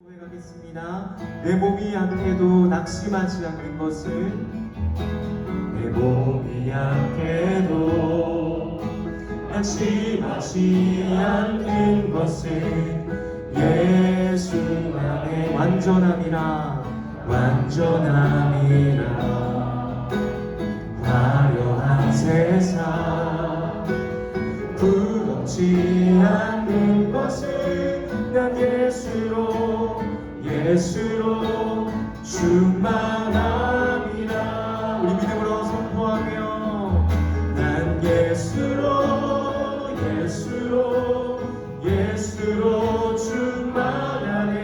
고백하겠습니다. 내 몸이 약해도 낙심하지 않는 것을, 내 몸이 약해도 낙심하지 않는 것을 예수 안에 완전함이라 화려한 세상 부럽지 않는 것을 난 예수로 충만함이라. 우리 믿음으로 선포하며 난 예수로 충만하네.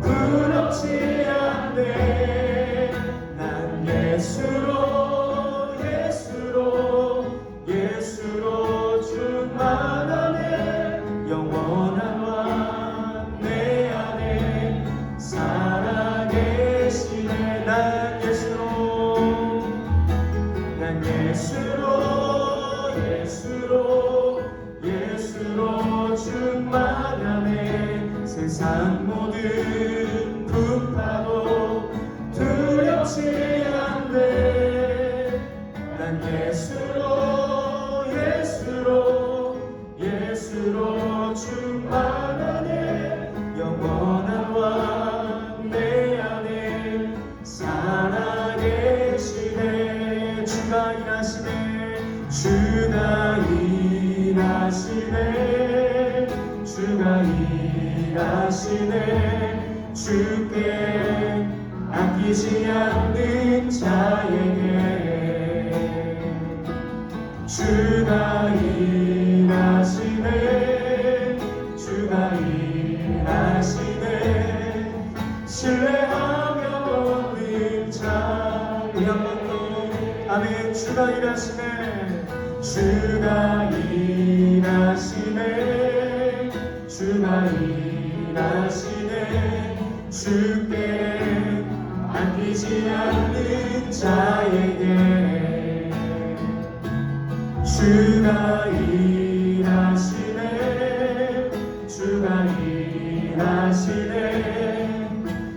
부럽지 않네. 난 예수로 충만하네. 영원한 왕 내 안에 살아계시네. 난 예수로 충만하네. 세상 모든 풍파도 두렵지 않네. 난 예수로 충만하네. 영원한 왕 내 안에 살아계시네. 주가 일하시네. 주께 아끼지 않는 자에게 주가 일하시네. 신뢰하며 얻는 자. 우리 한번 더 아멘. 주가 일하시네. 주께 아끼지 않는 자에게 주가 일하시네.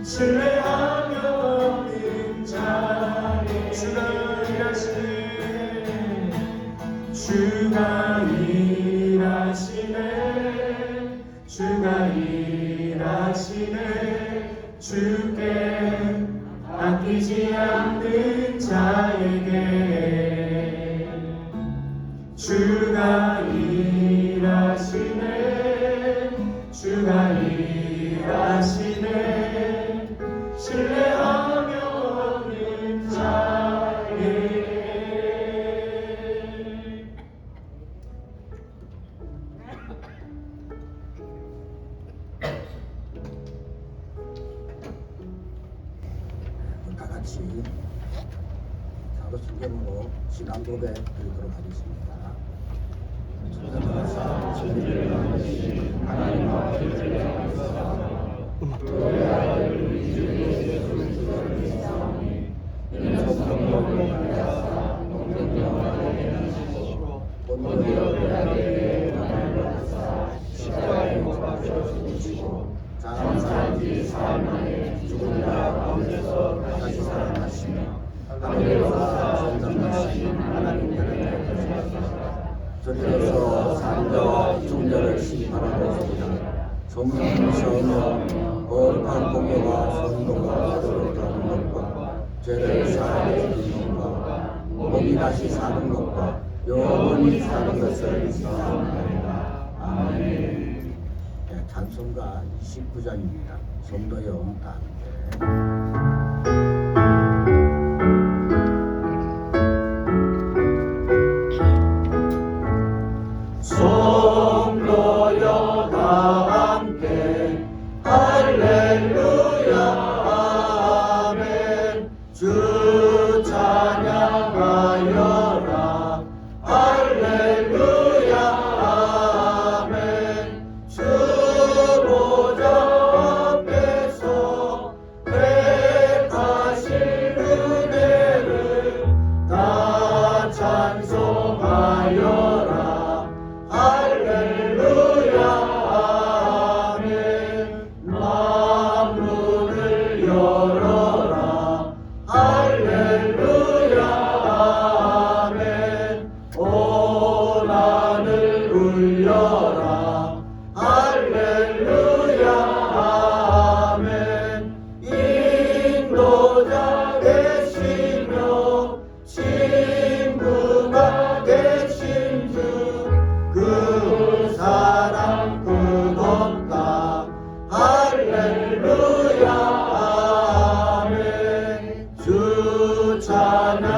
신뢰하며 얻는 자에게 주가 일하시네. 주께 아끼지 않는 자에게 주가 일하시네. 신뢰하며 얻는 자에게. 다 같이 작은 순경으로 신앙 고백 드리도록 하겠습니다. 천지를 만드신 하나님 아버지를 향하사 너의 아들 우리 주 예수 그리스도를 믿사오니 이는 성령으로 말미암아 동정녀하게 하시고 본디오 빌라도에게 고난을 받으사 십자가에 못 박혀 죽으시고 장사한 지 사흘 만에 죽은 자 가운데서 다시 살아나시며 하늘에서 전능하신 하나님께를 되셨습니다. 저리로서 산자와 중자를 심판하였습니다. 성령이시오며 거룩한 공예와 선도가 서로 다루는 것과 죄를 사하여 주시는 것과 몸이 다시 사는 것과 영원히 사는 것을 믿사옵나이다. 아멘. 찬송가 29장입니다. 성도여 다 함께. 성도여 다 함께 할렐루야 아멘. 주 찬양하여라 할렐루야 아멘. 주 보좌 앞에서 하여라. 할렐루야 아멘. 인도자 되시며 친구가 되신 주 그 사랑 끝없다. 할렐루야 아멘. 주 찬양하여라.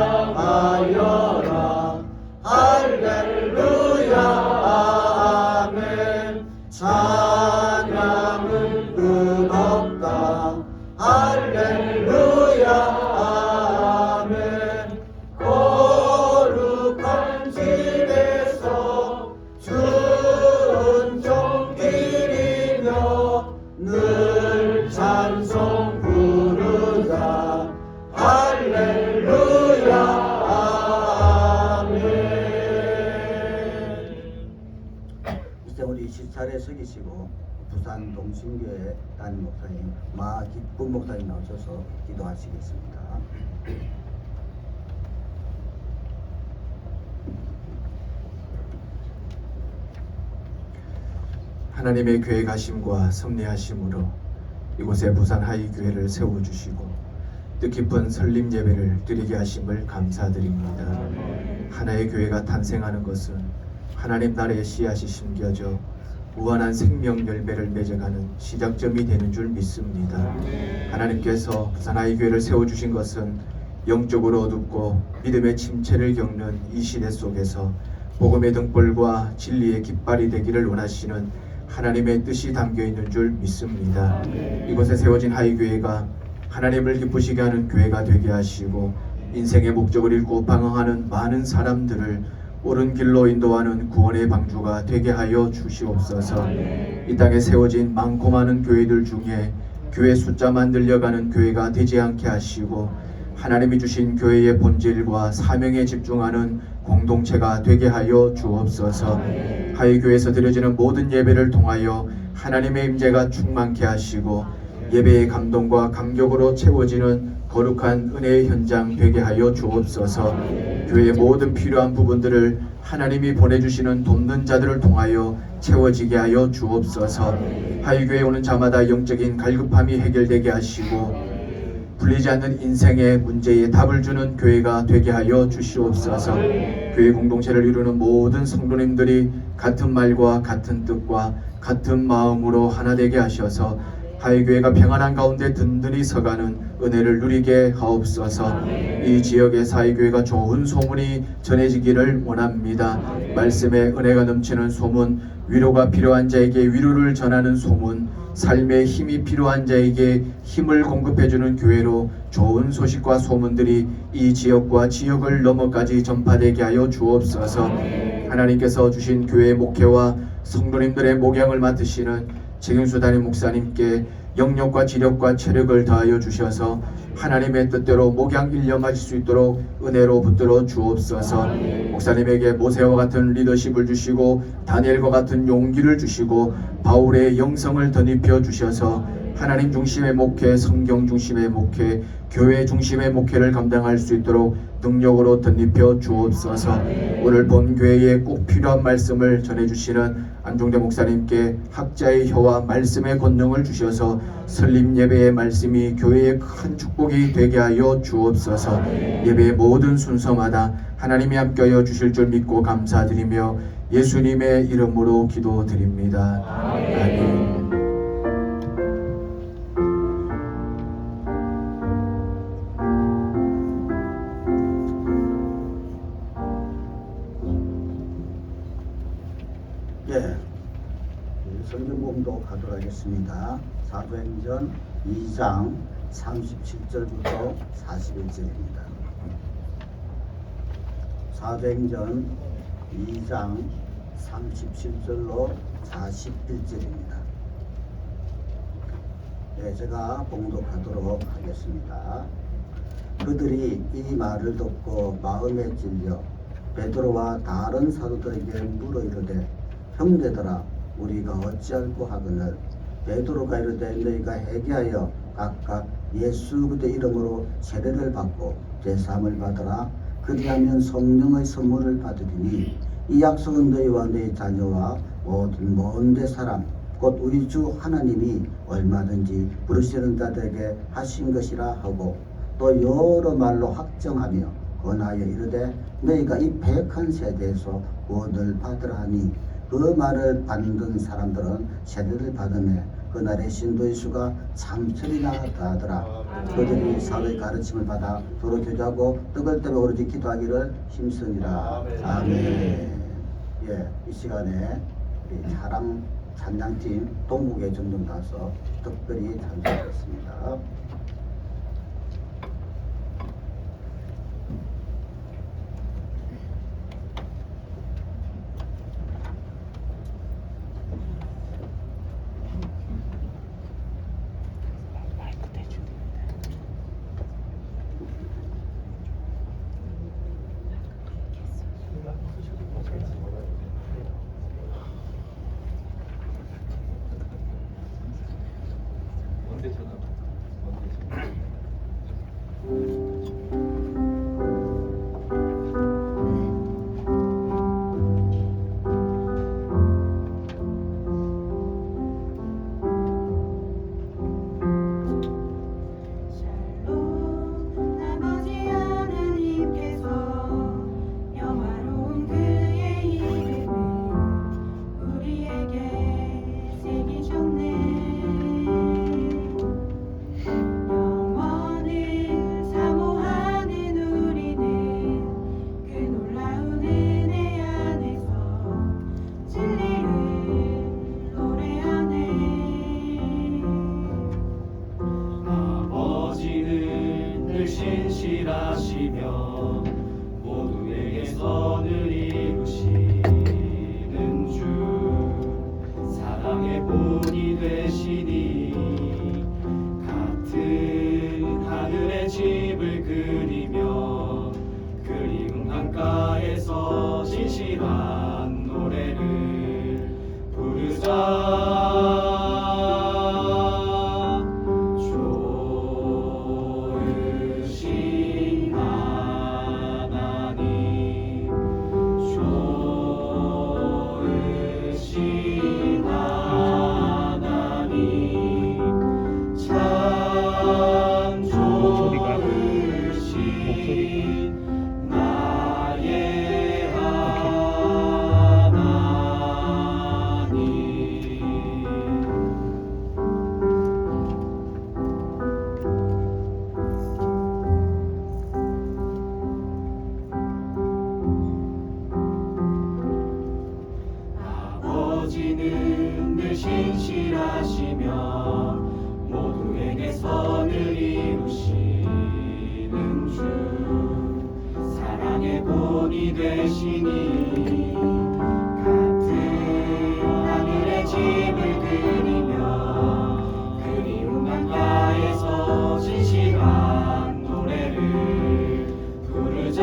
할렐루야 아멘. 찬양은 끝없다. 할렐루야 아멘. 거룩한 집에서 은총 드리며 늘 찬송 부르자. 할렐루야 아멘. 이제 우리 시찰에 서기시고 부산 동신교회 담임 목사님 마기쁨 목사님 나오셔서 기도하시겠습니다. 하나님의 교회 가심과 섭리하심으로 이곳에 부산 하이교회를 세워주시고 뜻깊은 설립 예배를 드리게 하심을 감사드립니다. 하나의 교회가 탄생하는 것은 하나님 나라의 씨앗이 심겨져 무한한 생명 열매를 맺어가는 시작점이 되는 줄 믿습니다. 하나님께서 부산 하이교회를 세워주신 것은 영적으로 어둡고 믿음의 침체를 겪는 이 시대 속에서 복음의 등불과 진리의 깃발이 되기를 원하시는 하나님의 뜻이 담겨있는 줄 믿습니다. 이곳에 세워진 하이교회가 하나님을 기쁘시게 하는 교회가 되게 하시고 인생의 목적을 잃고 방황하는 많은 사람들을 옳은 길로 인도하는 구원의 방주가 되게 하여 주시옵소서. 이 땅에 세워진 많고 많은 교회들 중에 교회 숫자만 늘려가는 교회가 되지 않게 하시고 하나님이 주신 교회의 본질과 사명에 집중하는 공동체가 되게 하여 주옵소서. 하이교회에서 드려지는 모든 예배를 통하여 하나님의 임재가 충만케 하시고 예배의 감동과 감격으로 채워지는 거룩한 은혜의 현장 되게 하여 주옵소서. 교회의 모든 필요한 부분들을 하나님이 보내주시는 돕는 자들을 통하여 채워지게 하여 주옵소서. 하이교회에 오는 자마다 영적인 갈급함이 해결되게 하시고 풀리지 않는 인생의 문제에 답을 주는 교회가 되게 하여 주시옵소서. 교회 공동체를 이루는 모든 성도님들이 같은 말과 같은 뜻과 같은 마음으로 하나 되게 하셔서 하이교회가 평안한 가운데 든든히 서가는 은혜를 누리게 하옵소서. 이 지역에서 하이교회가 좋은 소문이 전해지기를 원합니다. 말씀의 은혜가 넘치는 소문, 위로가 필요한 자에게 위로를 전하는 소문, 삶의 힘이 필요한 자에게 힘을 공급해주는 교회로 좋은 소식과 소문들이 이 지역과 지역을 넘어까지 전파되게 하여 주옵소서. 하나님께서 주신 교회의 목회와 성도님들의 목양을 맡으시는 정윤수 담임 목사님께 영역과 지력과 체력을 더하여 주셔서 하나님의 뜻대로 목양 일념하실 수 있도록 은혜로 붙들어 주옵소서. 목사님에게 모세와 같은 리더십을 주시고 다니엘과 같은 용기를 주시고 바울의 영성을 덧입혀 주셔서 하나님 중심의 목회, 성경 중심의 목회, 교회 중심의 목회를 감당할 수 있도록 능력으로 덧입혀 주옵소서. 오늘 본 교회에 꼭 필요한 말씀을 전해주시는 안종대 목사님께 학자의 혀와 말씀의 권능을 주셔서 설립 예배의 말씀이 교회의 큰 축복이 되게 하여 주옵소서. 예배의 모든 순서마다 하나님이 함께하여 주실 줄 믿고 감사드리며 예수님의 이름으로 기도드립니다. 아멘. 성경봉도 가도록 하겠습니다. 사도행전 2장 37절부터 41절입니다. 사도행전 2장 37절로 41절입니다. 제가 봉독하도록 하겠습니다. 그들이 이 말을 듣고 마음에 찔려 베드로와 다른 사도들에게 물어 이르되 형제들아 우리가 어찌할꼬 하거늘 베드로가 이르되 너희가 회개하여 각각 예수 그리스도의 이름으로 세례를 받고 제사함을 받으라. 그리하면 성령의 선물을 받으리니 이 약속은 너희와 너희 자녀와 모든 먼데 사람 곧 우리 주 하나님이 얼마든지 부르시는 자들에게 하신 것이라 하고 또 여러 말로 확정하며 권하여 이르되 너희가 이 패역한 세대에서 구원을 받으라 하니 그 말을 받는 사람들은 세대를 받으며 그날의 신도의 수가 참천이나 다하더라. 그들이 사도의 가르침을 받아 서로 교제하고 떡을 떼며 오로지 기도하기를 힘쓰니라. 아멘. 예, 이 시간에 우리 사랑 찬양팀 동국의 전동 가서 특별히 찬송하겠습니다. 아버지 하나님께서 영화로운 그의 이름을 우리에게 새기셨네. 영원을 사모하는 우리는 그 놀라운 은혜 안에서 진리를 노래하네. 아버지는 늘 신실하시며 모두에게 선을 이루시는 주 사랑의 본이 되시니 같은 하늘의 집을 그리며 그리운 강가에서 진실한 노래를 부르자. 좋으신 하나님, 좋으신 하나님, 참 좋으신 나의 아버지는 늘 신실하시며 모두에게 선을 이루시는 주 사랑의 본이 되시니 같은 하늘의 집을 그리며 그리운 강가에서 진실한 노래를 부르자.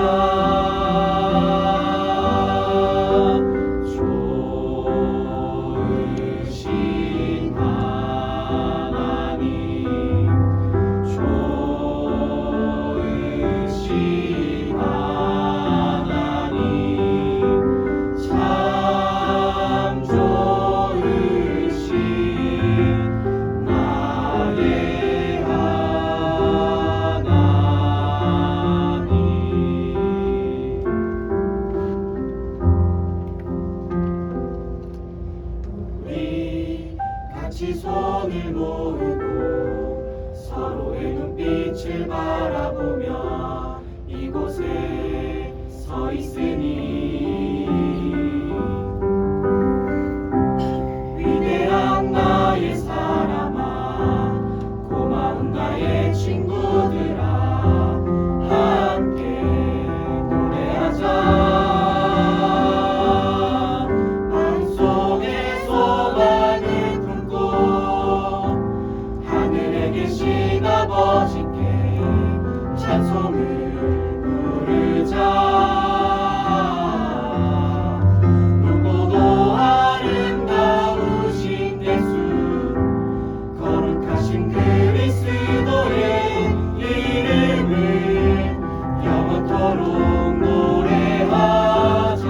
좋으신 하나님, 좋으신 하나님, 참 좋으신 나의 하나님. 우리 같이 손을 모으고 서로의 눈빛을 바라보며 이곳에 서 있으니 위대한 나의 사람아, 고마운 나의 친구들아, 함께 노래하자. 마음속에 소망을 품고 하늘에 계신 아버지께 찬송을 부르자. 높고도 아름다우신 예수, 거룩하신 그리스도의 이름을 영원토록 노래하자.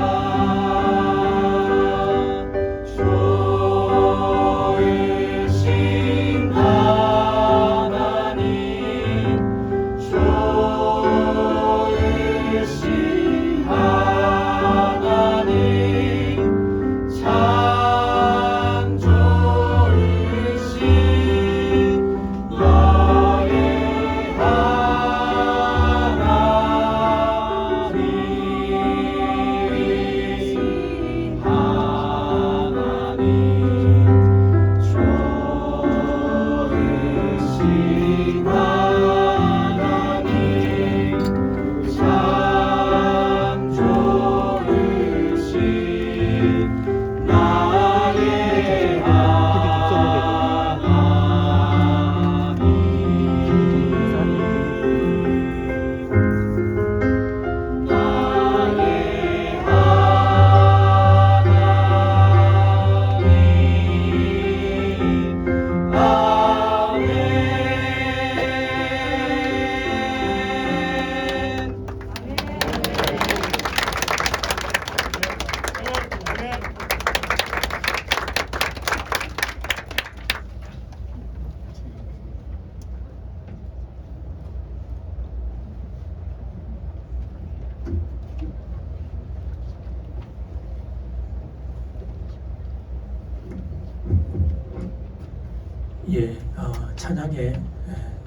찬양의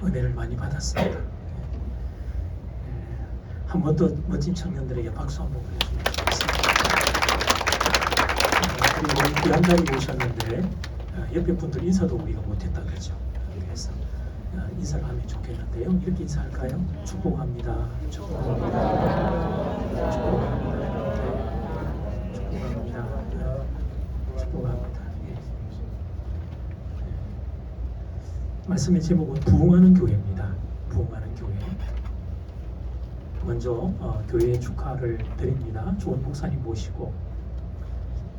은혜를 많이 받았습니다. 한 번 더 멋진 청년들에게 박수 한번 보내주시면 좋겠습니다. 그리고 귀한 자리에 오셨는데 옆에 분들 인사도 우리가 못했다 그러죠. 그래서 인사를 하면 좋겠는데요. 이렇게 인사할까요? 축복합니다. 축복합니다. 축복합니다. 축복합니다. 축복합니다. 말씀의 제목은 부흥하는 교회입니다. 부흥하는 교회. 먼저 교회의 축하를 드립니다. 좋은 목사님 모시고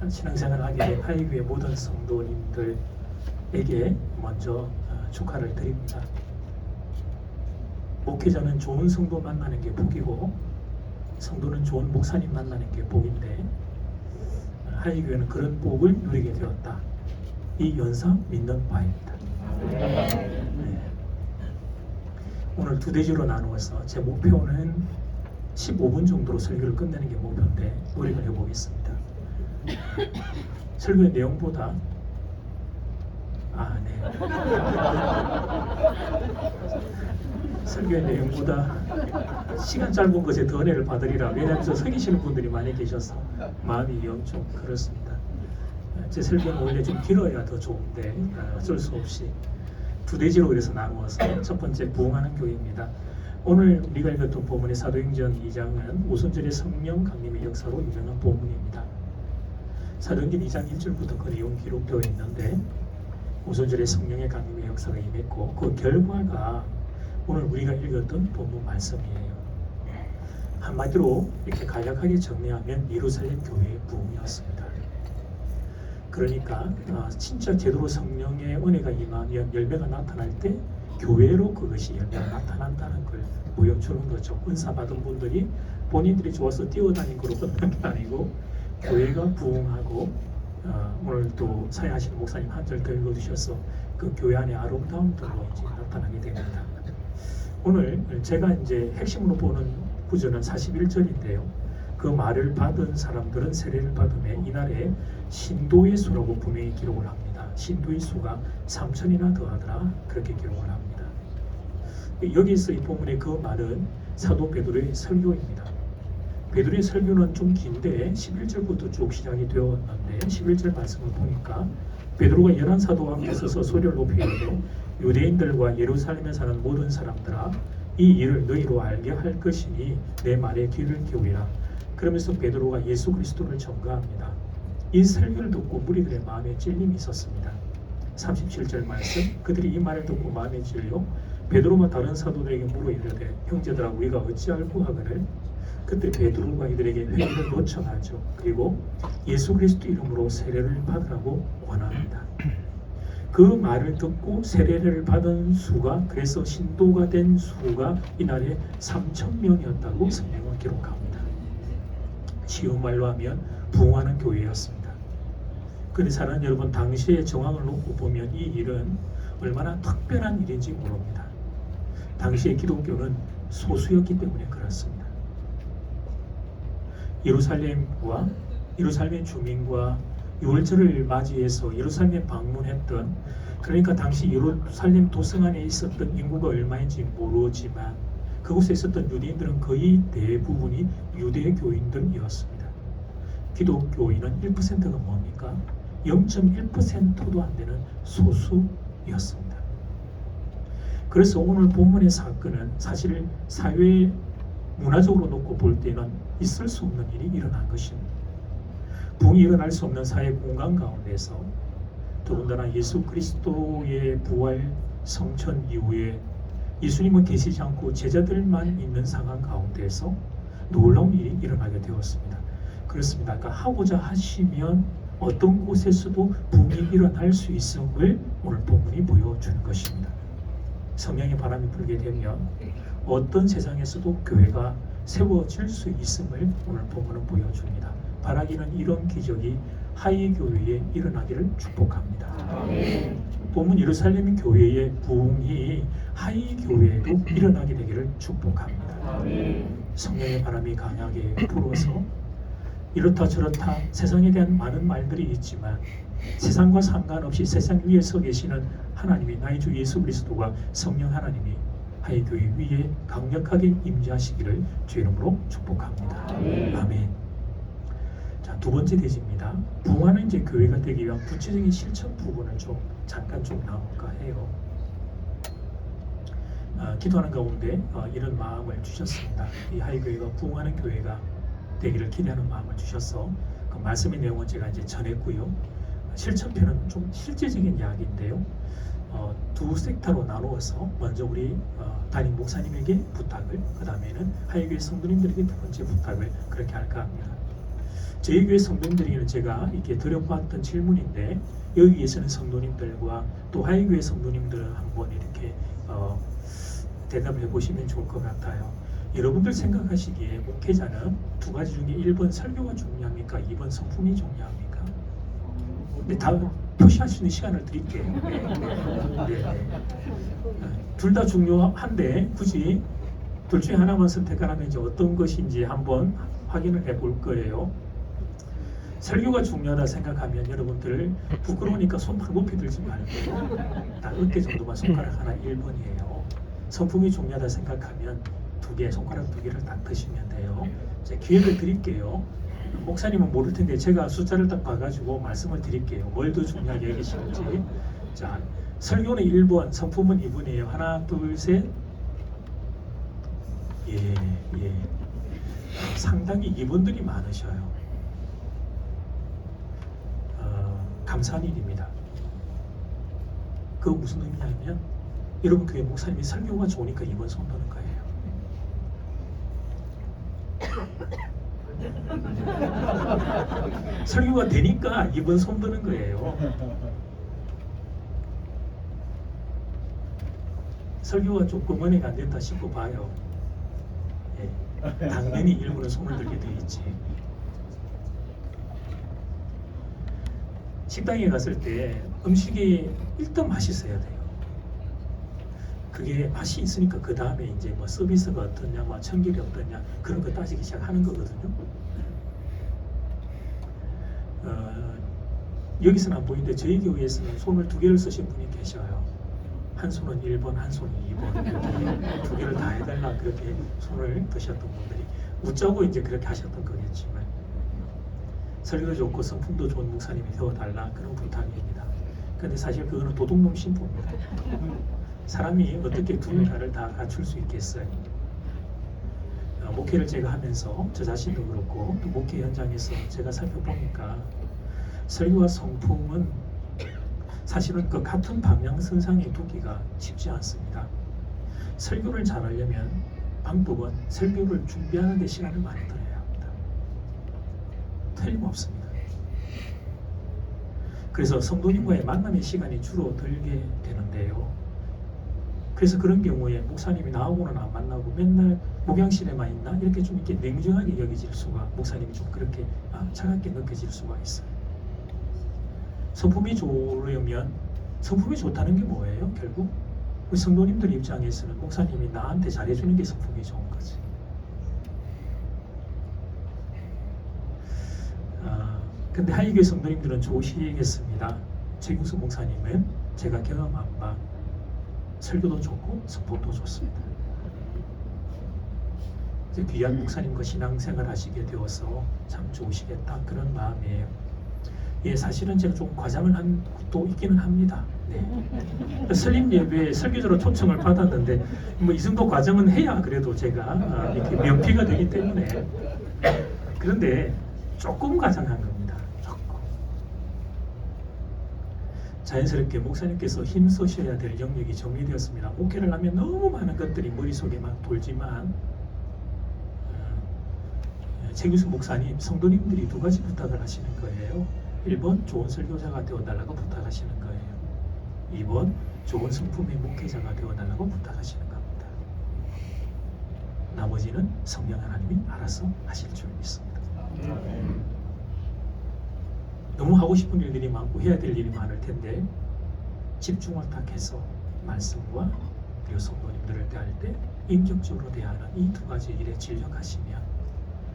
신앙생활을 하게 된 하이교회 모든 성도님들에게 먼저 축하를 드립니다. 목회자는 좋은 성도 만나는 게 복이고 성도는 좋은 목사님 만나는 게 복인데 하이교회는 그런 복을 누리게 되었다. 이 연상 믿는 바입니다. 네. 오늘 두 대지로 나누어서 제 목표는 15분 정도로 설교를 끝내는 게 목표인데 노력을 해보겠습니다. 설교의 내용보다 설교의 내용보다 시간 짧은 것에 더 은혜를 받으리라. 왜냐하면 서 계시는 분들이 많이 계셔서 마음이 좀 그렇습니다. 제 설교는 원래 좀 길어야 더 좋은데 어쩔 수 없이 두 대지로 그래서 나누어서 첫 번째 부흥하는 교회입니다. 오늘 우리가 읽었던 본문의 사도행전 2장은 오순절의 성령 강림의 역사로 유명한 본문입니다. 사도행전 2장 1절부터 그 내용 기록되어 있는데 오순절의 성령의 강림의 역사가 임했고 그 결과가 오늘 우리가 읽었던 본문 말씀이에요. 한마디로 이렇게 간략하게 정리하면 예루살렘 교회의 부흥이었습니다. 그러니까 진짜 제대로 성령의 은혜가 임하면 열매가 나타날 때 교회로 그것이 열매가 나타난다는 걸 보여주는 거죠. 은사 받은 분들이 본인들이 좋아서 뛰어다니는 거로 끝난 게 아니고 교회가 부흥하고 오늘 또 사회하시는 목사님 한 절 더 읽어주셔서 그 교회 안의 아름다움들로 이제 나타나게 됩니다. 오늘 제가 이제 핵심으로 보는 구절은 41절인데요. 그 말을 받은 사람들은 세례를 받음에 이날에 신도의 수라고 분명히 기록을 합니다. 신도의 수가 3천이나 더하더라 그렇게 기록을 합니다. 여기서 이 본문의 그 말은 사도 베드로의 설교입니다. 베드로의 설교는 좀 긴데 11절부터 쭉 시작이 되었는데 11절 말씀을 보니까 베드로가 11사도와 함께 서서 소리를 높여 이르되 유대인들과 예루살렘에 사는 모든 사람들아 이 일을 너희로 알게 할 것이니 내 말에 귀를 기울이라. 그러면서 베드로가 예수 그리스도를 전가합니다. 이 설교를 듣고 무리들의 마음에 찔림이 있었습니다. 37절 말씀 그들이 이 말을 듣고 마음에 찔려 베드로와 다른 사도들에게 물어 이르되 형제들아 우리가 어찌 알고 하거늘 그때 베드로가 이들에게 회개를 요청하죠. 그리고 예수 그리스도 이름으로 세례를 받으라고 권합니다. 그 말을 듣고 세례를 받은 수가 그래서 신도가 된 수가 이날에 3,000명이었다고 성경은 기록합니다. 쉬운 말로 하면 부흥하는 교회였습니다. 그런데 사랑하는 여러분 당시의 정황을 놓고 보면 이 일은 얼마나 특별한 일인지 모릅니다. 당시의 기독교는 소수였기 때문에 그렇습니다. 예루살렘 주민과 유월절을 맞이해서 예루살렘에 방문했던 그러니까 당시 예루살렘 도성 안에 있었던 인구가 얼마인지 모르지만 그곳에 있었던 유대인들은 거의 대부분이 유대교인들이었습니다. 기독교인은 1%가 뭡니까? 0.1%도 안 되는 소수였습니다. 그래서 오늘 본문의 사건은 사실 사회 문화적으로 놓고 볼 때는 있을 수 없는 일이 일어난 것입니다. 부흥이 일어날 수 없는 사회 공간 가운데서 더군다나 예수 그리스도의 부활 성천 이후에 예수님은 계시지 않고 제자들만 있는 상황 가운데서 놀라운 일이 일어나게 되었습니다. 그렇습니다. 그러니까 하고자 하시면 어떤 곳에서도 부흥이 일어날 수 있음을 오늘 본문이 보여주는 것입니다. 성령의 바람이 불게 되면 어떤 세상에서도 교회가 세워질 수 있음을 오늘 본문은 보여줍니다. 바라기는 이런 기적이 하이 교회에 일어나기를 축복합니다. 본문 예루살렘 교회의 부흥이 하이 교회에도 일어나게 되기를 축복합니다. 성령의 바람이 강하게 불어서 이렇다 저렇다 세상에 대한 많은 말들이 있지만 세상과 상관없이 세상 위에 서 계시는 하나님이 나의 주 예수 그리스도와 성령 하나님이 하이교회 위에 강력하게 임재하시기를 주 이름으로 축복합니다. 아멘. 자, 두 번째 대지입니다. 부흥하는 이제 교회가 되기 위한 구체적인 실천 부분을 좀 잠깐 좀 나올까 해요. 기도하는 가운데 이런 마음을 주셨습니다. 이 하이교회가 부흥하는 교회가 되기를 기대하는 마음을 주셔서 그 말씀의 내용은 제가 이제 전했고요. 실천편은 좀 실제적인 이야기인데요. 두 섹터로 나누어서 먼저 우리 담임 목사님에게 부탁을, 그 다음에는 하이교회 성도님들에게 두 번째 부탁을 그렇게 할까 합니다. 저희 교회 성도님들에게는 제가 이렇게 드려보았던 질문인데 여기에서는 성도님들과 또 하이교회 성도님들은 한번 이렇게 대답을 해보시면 좋을 것 같아요. 여러분들 생각하시기에 목회자는 두 가지 중에 1번 설교가 중요합니까? 2번 성품이 중요합니까? 네, 다 표시할 수 있는 시간을 드릴게요. 둘 다 중요한데 굳이 둘 중에 하나만 선택하라면 이제 어떤 것인지 한번 확인을 해볼 거예요. 설교가 중요하다 생각하면 여러분들 부끄러우니까 손 막 높이 들지 말고 딱 어깨 정도만 손가락 하나 1번이에요. 성품이 중요하다 생각하면 손가락 두 개를 딱 드시면 돼요. 이제 기회를 드릴게요. 목사님은 모를 텐데 제가 숫자를 딱 봐가지고 말씀을 드릴게요. 뭘 더 중요하게 여기시는지. 자, 설교는 1번, 성품은 2번이에요. 하나, 둘, 셋. 예. 상당히 2번들이 많으셔요. 감사한 일입니다. 그거 무슨 의미냐면 여러분 교회 목사님이 설교가 좋으니까 2번 손 드는 거예요. 설교가 되니까 2번 손 드는 거예요. 설교가 조금 은혜가 안 된다 싶고 봐요. 예, 당연히 일부러 손을 들게 돼 있지. 식당에 갔을 때 음식이 일단 맛이 있어야 돼요. 그게 맛이 있으니까 그 다음에 이제 뭐 서비스가 어떠냐, 뭐 청결이 어떠냐 그런 거 따지기 시작하는 거거든요. 여기서는 안 보이는데 저희 교회에서는 손을 두 개를 쓰신 분이 계셔요. 한 손은 1번, 한 손은 2번 이렇게 두 개를 다 해달라 그렇게 손을 드셨던 분들이 웃자고 이제 그렇게 하셨던 거겠지만 설교 좋고 성품도 좋은 목사님이 되어달라 그런 부탁입니다. 근데 사실 그거는 도둑놈 신부입니다. 사람이 어떻게 두 가를 다 갖출 수 있겠어요? 목회를 제가 하면서 저 자신도 그렇고 또 목회 현장에서 제가 살펴보니까 설교와 성품은 사실은 그 같은 방향선상에 두기가 쉽지 않습니다. 설교를 잘하려면 방법은 설교를 준비하는 데 시간을 많이 들여야 합니다. 틀림없습니다. 그래서 성도님과의 만남의 시간이 주로 들게 되는데요. 그래서 그런 경우에 목사님이 나하고는 안 만나고 맨날 목양실에만 있나 이렇게 좀 이렇게 냉정하게 여겨질 수가 목사님이 좀 그렇게 차갑게 느껴질 수가 있어요. 성품이 좋으려면 성품이 좋다는 게 뭐예요? 결국 우리 성도님들 입장에서는 목사님이 나한테 잘해주는 게 성품이 좋은 거지. 근데 하이교회 성도님들은 좋으시겠습니다. 최경수 목사님은 제가 경험한 바 설교도 좋고 성품도 좋습니다. 이제 귀한 목사님과 신앙생활 하시게 되어서 참 좋으시겠다 그런 마음이에요. 예, 사실은 제가 좀 과장을 한 것도 있기는 합니다. 네. 설립 예배에 설교자로 초청을 받았는데 뭐 이 정도 과정은 해야 그래도 제가 이렇게 명피가 되기 때문에 그런데 조금 과장한 겁니다. 조금. 자연스럽게 목사님께서 힘쓰셔야 될 영역이 정리되었습니다. 목회를 하면 너무 많은 것들이 머릿속에 막 돌지만 최규수 목사님, 성도님들이 두 가지 부탁을 하시는 거예요. 1번 좋은 설교자가 되어달라고 부탁하시는 거예요. 2번 좋은 성품의 목회자가 되어달라고 부탁하시는 겁니다. 나머지는 성령 하나님이 알아서 하실 줄 믿습니다. 너무 하고 싶은 일들이 많고 해야 될 일이 많을 텐데 집중을 딱 해서 말씀과 그리고 성도님들을 대할 때 인격적으로 대하는 이 두 가지 일에 진력하시면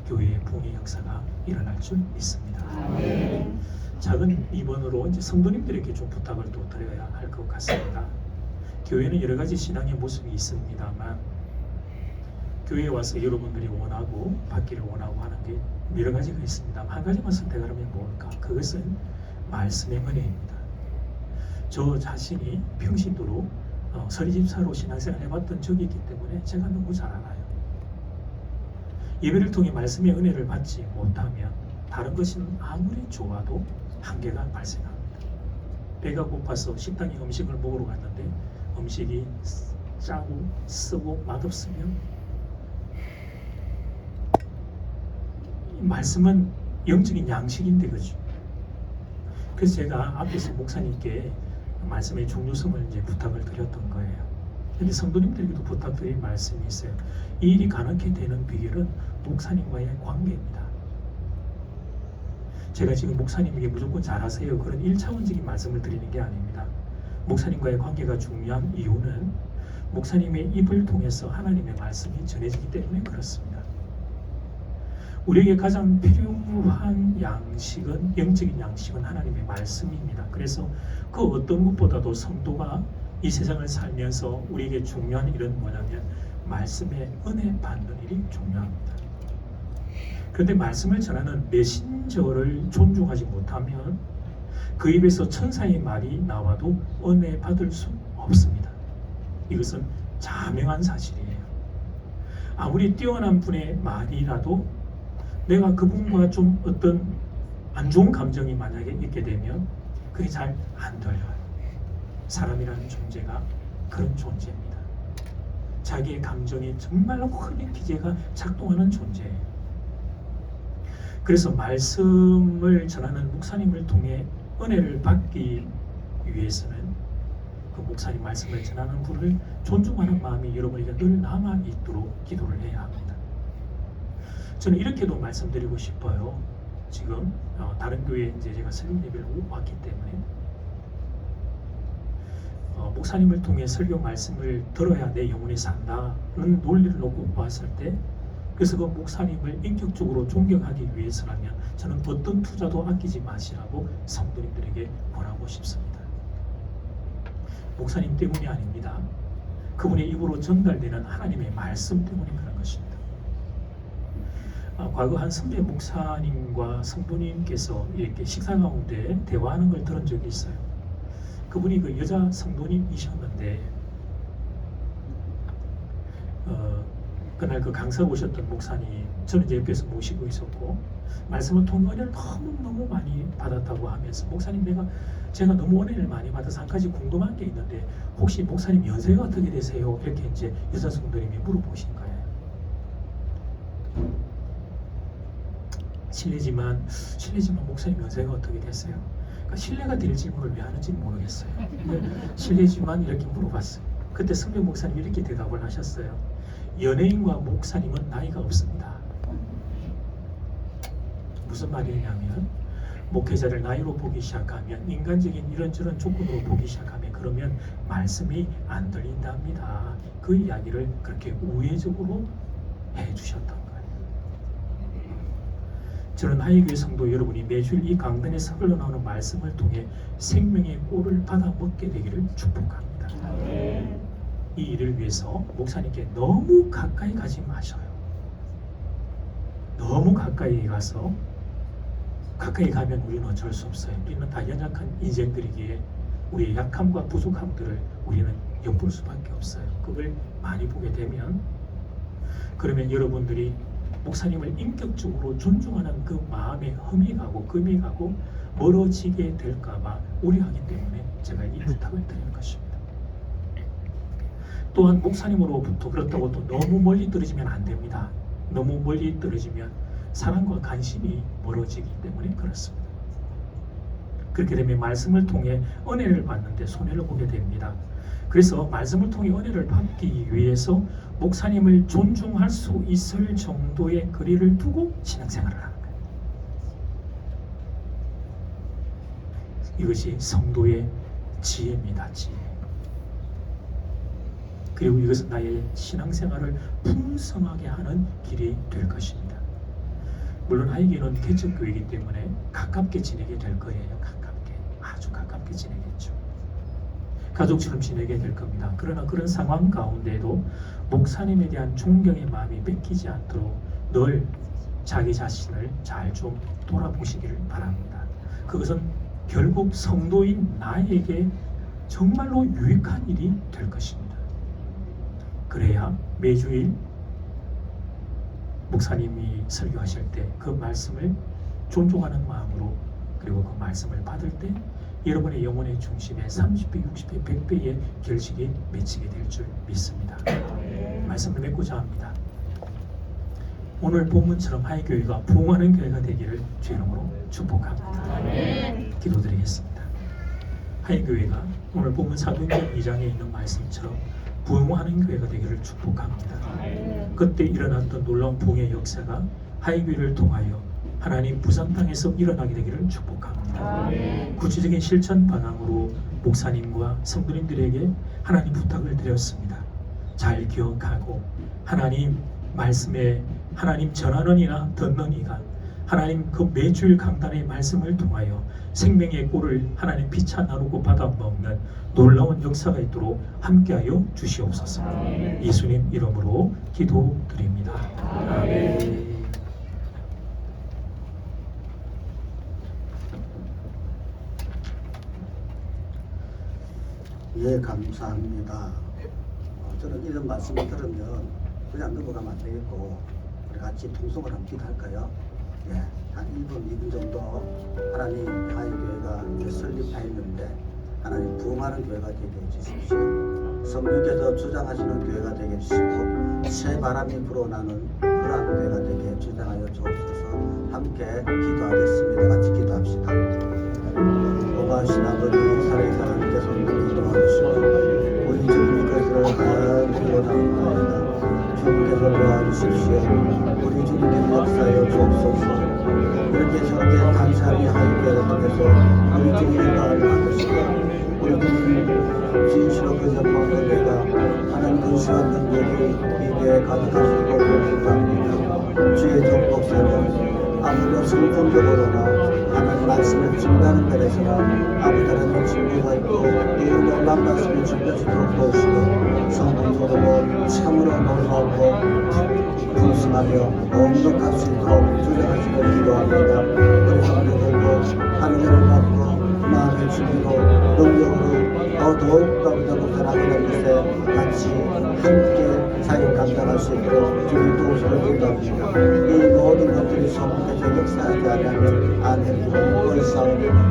교회의 붕의 역사가 일어날 줄 믿습니다. 작은 입원으로 이제 성도님들에게 좀 부탁을 또 드려야 할 것 같습니다. 교회는 여러 가지 신앙의 모습이 있습니다만 교회에 와서 여러분들이 원하고 받기를 원하고 하는 게 여러 가지가 있습니다. 한 가지만 선택하라면 뭘까? 그것은 말씀의 은혜입니다. 저 자신이 평신도로 서리집사로 신앙생활 해봤던 적이 있기 때문에 제가 너무 잘 알아요. 예배를 통해 말씀의 은혜를 받지 못하면 다른 것은 아무리 좋아도 한계가 발생합니다. 배가 고파서 식당에 음식을 먹으러 갔는데 음식이 짜고 쓰고 맛없으면 말씀은 영적인 양식인데 그죠. 그래서 제가 앞에서 목사님께 말씀의 중요성을 이제 부탁을 드렸던 거예요. 근데 성도님들에게도 부탁드릴 말씀이 있어요. 이 일이 가능하게 되는 비결은 목사님과의 관계입니다. 제가 지금 목사님에게 무조건 잘하세요 그런 1차원적인 말씀을 드리는 게 아닙니다. 목사님과의 관계가 중요한 이유는 목사님의 입을 통해서 하나님의 말씀이 전해지기 때문에 그렇습니다. 우리에게 가장 필요한 양식은 영적인 양식은 하나님의 말씀입니다. 그래서 그 어떤 것보다도 성도가 이 세상을 살면서 우리에게 중요한 일은 뭐냐면 말씀의 은혜 받는 일이 중요합니다. 그런데 말씀을 전하는 메신저를 존중하지 못하면 그 입에서 천사의 말이 나와도 은혜 받을 수 없습니다. 이것은 자명한 사실이에요. 아무리 뛰어난 분의 말이라도 내가 그분과 좀 어떤 안 좋은 감정이 만약에 있게 되면 그게 잘 안 들려요. 사람이라는 존재가 그런 존재입니다. 자기의 감정이 정말로 크게 기제가 작동하는 존재예요. 그래서 말씀을 전하는 목사님을 통해 은혜를 받기 위해서는 그 목사님 말씀을 전하는 분을 존중하는 마음이 여러분에게 늘 남아있도록 기도를 해야 합니다. 저는 이렇게도 말씀드리고 싶어요. 지금 다른 교회에 이제 제가 설교 예배를 왔기 때문에 목사님을 통해 설교 말씀을 들어야 내 영혼이 산다는 논리를 놓고 봤을 때 그래서 그 목사님을 인격적으로 존경하기 위해서라면 저는 어떤 투자도 아끼지 마시라고 성도님들에게 권하고 싶습니다. 목사님 때문이 아닙니다. 그분의 입으로 전달되는 하나님의 말씀 때문에 그런 것입니다. 과거 한 선배 목사님과 성도님께서 이렇게 식사 가운데 대화하는 걸 들은 적이 있어요. 그분이 그 여자 성도님이셨는데 그날 그 강사 오셨던 목사님 저는 이제 옆에서 모시고 있었고 말씀을 통해 은혜를 너무 많이 받았다고 하면서 목사님 제가 너무 은혜를 많이 받아서 한 가지 궁금한 게 있는데 혹시 목사님 연세가 어떻게 되세요? 이렇게 이제 여자 성도님이 물어보신 거예요. 실례지만 목사님 연세가 어떻게 됐어요? 그러니까 신뢰가 될 질문을 왜 하는지 모르겠어요. 실례지만 이렇게 물어봤어요. 그때 선배 목사님이 이렇게 대답을 하셨어요. 연예인과 목사님은 나이가 없습니다. 무슨 말이냐면 목회자를 나이로 보기 시작하면 인간적인 이런저런 조건으로 보기 시작하면 그러면 말씀이 안 들린답니다. 그 이야기를 그렇게 우회적으로 해주셨던 거예요. 저는 하이교회 성도 여러분이 매주일 이 강단에서 흘러나오는 말씀을 통해 생명의 꼴을 받아 먹게 되기를 축복합니다. 이 일을 위해서 목사님께 너무 가까이 가지 마셔요. 너무 가까이 가서 가까이 가면 우리는 어쩔 수 없어요. 우리는 다 연약한 인생들이기에 우리의 약함과 부족함들을 우리는 엿볼 수밖에 없어요. 그걸 많이 보게 되면 그러면 여러분들이 목사님을 인격적으로 존중하는 그 마음에 흠이 가고 금이 가고 멀어지게 될까봐 우려하기 때문에 제가 이 부탁을 드리는 것입니다. 또한 목사님으로부터 그렇다고 또 너무 멀리 떨어지면 안 됩니다. 너무 멀리 떨어지면 사랑과 관심이 멀어지기 때문에 그렇습니다. 그렇게 되면 말씀을 통해 은혜를 받는데 손해를 보게 됩니다. 그래서 말씀을 통해 은혜를 받기 위해서 목사님을 존중할 수 있을 정도의 거리를 두고 신앙생활을 하는 거예요. 이것이 성도의 지혜입니다. 지혜. 그리고 이것은 나의 신앙생활을 풍성하게 하는 길이 될 것입니다. 물론 하이교회는 개척교회이기 때문에 가깝게 지내게 될 거예요. 가깝게, 아주 가깝게 지내겠죠. 가족처럼 지내게 될 겁니다. 그러나 그런 상황 가운데도 목사님에 대한 존경의 마음이 뺏기지 않도록 늘 자기 자신을 잘 좀 돌아보시기를 바랍니다. 그것은 결국 성도인 나에게 정말로 유익한 일이 될 것입니다. 그래야 매주일 목사님이 설교하실 때 그 말씀을 존중하는 마음으로, 그리고 그 말씀을 받을 때 여러분의 영혼의 중심에 30배, 60배, 100배의 결실이 맺히게 될 줄 믿습니다. 말씀을 맺고자 합니다. 오늘 본문처럼 하이교회가 부흥하는 교회가 되기를 주의 이름으로 축복합니다. 기도드리겠습니다. 하이교회가 오늘 본문 사도행전 2장에 있는 말씀처럼 부흥하는 교회가 되기를 축복합니다. 그때 일어났던 놀라운 부흥의 역사가 하이교회를 통하여 하나님 부산 땅에서 일어나게 되기를 축복합니다. 구체적인 실천 방향으로 목사님과 성도님들에게 하나님 부탁을 드렸습니다. 잘 기억하고 하나님 말씀에 하나님 전하는 이나 듣는 이가 하나님 그 매주일 강단의 말씀을 통하여 생명의 꿀을 하나님 피차 나누고 받아 먹는 놀라운 역사가 있도록 함께하여 주시옵소서. 예수님 이름으로 기도드립니다. 아멘. 예, 감사합니다. 저는 이런 말씀을 들으면 그냥 넘어가면 안 되겠고 우리 같이 통성을 한번 기도할까요? 예, 한 1분, 2분 정도 하나님 하이교회가 이제 설립하였는데 하나님 부흥하는 교회가 되게 해주십시오. 성령께서 주장하시는 교회가 되게 해주시고 새 바람이 불어나는 그러한 교회가 되게 주장하여 주옵소서. 함께 기도하겠습니다. 같이 기도합시다. 고마우신 아버지, 살아계신 하나님께서 우리를 도와주시고 우리 주님의 것을 다 기도합니다. 주님께서 도와주십시오. 우리 주님께서 역사하여 주옵소서. 이렇게 저렇게 감사하게 하이교회를 통해서 우리 주님의 마음을 받으시고 우리 주님 진실로 그 전망을 내가 하나님 근시와 능력이 이게 가득하시고 감사합니다. 주의 정복사는 아무도 성공적으로나 하나님 말씀을 증거하는 데에서나 아버지 하나님의 증거가 있고 또 놀란 말씀을 증거지도록 도우시고 성공적으로 참으로 놀라우고 풍성하며 넉넉할 수 있도록 주장하시길 기도합니다. 우리 성도들도 하늘을 받고 마음의 준비로 능력으로 더욱더 목사하는 것에 같이 함께 사역 감당할 수 있도록 주님 도우시길 기도합니다. 이 모든 것들이 성령께서 역사하지 않으면 안 되고 벌써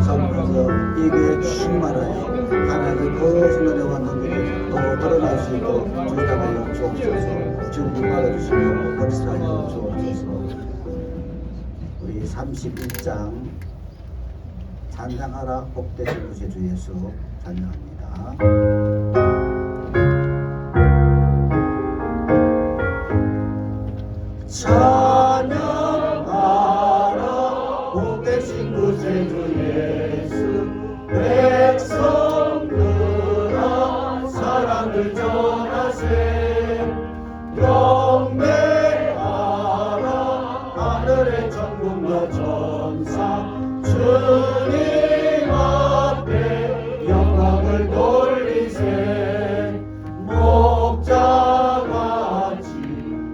성령께서 이 교회에 충만하여 하나님의 거룩한 은혜와 능력이 더 드러날 수 있도록 주장하여 주옵소서. 주님 받아주시고 역사하여 주옵소서. 우리 31장 찬양하라 복되신 것의 주 예수 찬양합니다. 찬양하라 복되신 것의 주 예수 백성들아 사랑을 전하세 경배하라 하늘의 천군과 천사 주님 앞에 영광을 돌리세 목자같이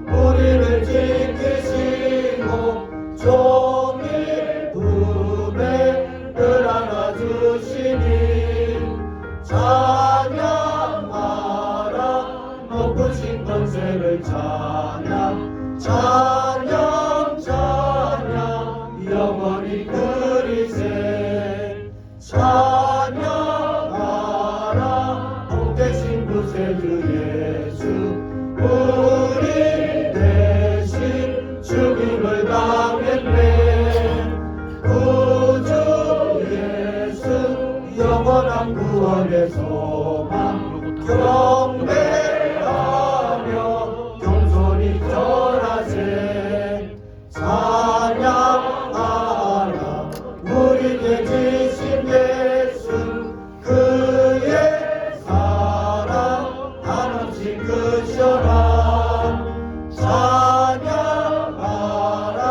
우리를 지키시고 종일 품에 늘 안아주시니 찬양하라 높으신 권세를 찬양 찬양 찬양 영원히 그리세 찬양하라 복되신 구세주 예수 우리 대신 죽임을 당했네 구주 예수 영원한 구원의 소망 경배하며 겸손히 절하세 찬양하라 우리에게 지신 예수 그의 사랑 한없이 크셔라 찬양하라